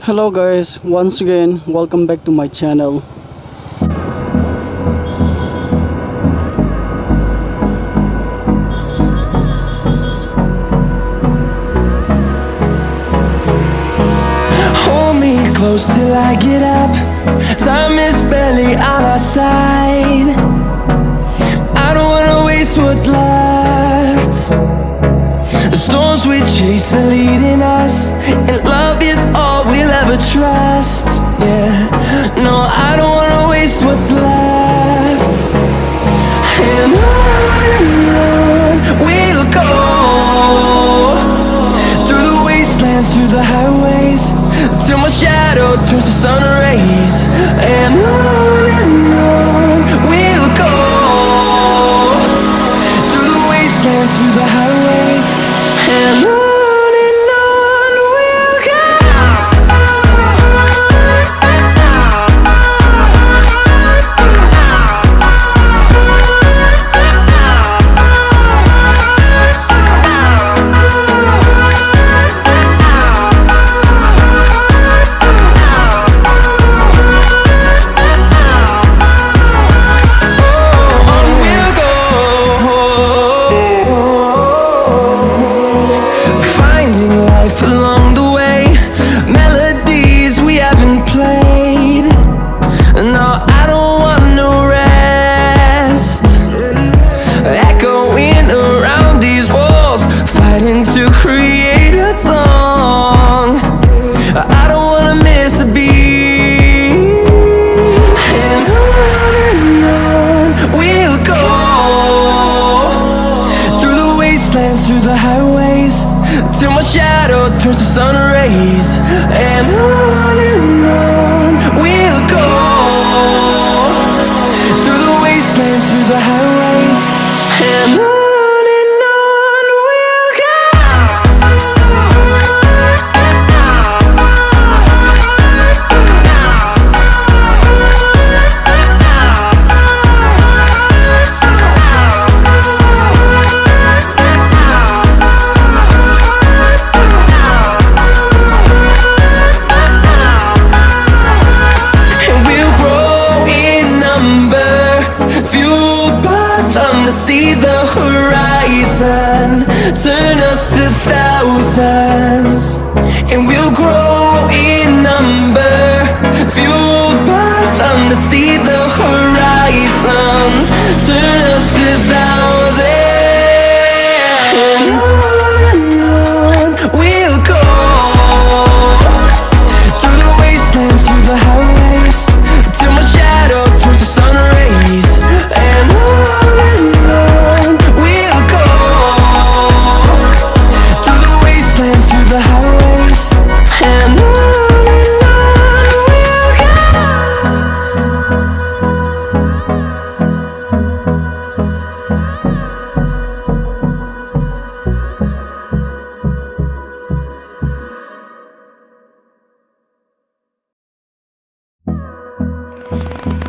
Hello guys, once again welcome back to my channel. Hold me close till I get up. Time is barely on our side. I don't wanna waste what's left. The storms we chase are leading us, and love is all we'll ever trust. Yeah, no, I don't wanna waste what's left. And on we'll go, through the wastelands, through the highways, till my shadow turns to sun rays. And on we'll go, through the wastelands, through the highways, and on we'll go. Along the way, melodies we haven't played. No, I don't want no rest. Echoing around these walls, fighting to create a song. I don't wanna miss a beat. And on we'll go, through the wastelands, through the highways, till my shadow turns to sun rays. And on we'll go, through the wastelands, through the highways, and on we'll go. See the horizon turn us to thousands, and we'll grow in number, fueled by them to see the horizon turn us to thousands. And on we'll go, through the wastelands, through the highways, till my shadow turns to sun rays. And on we'll go, through the wastelands, through the highways, and on we'll go.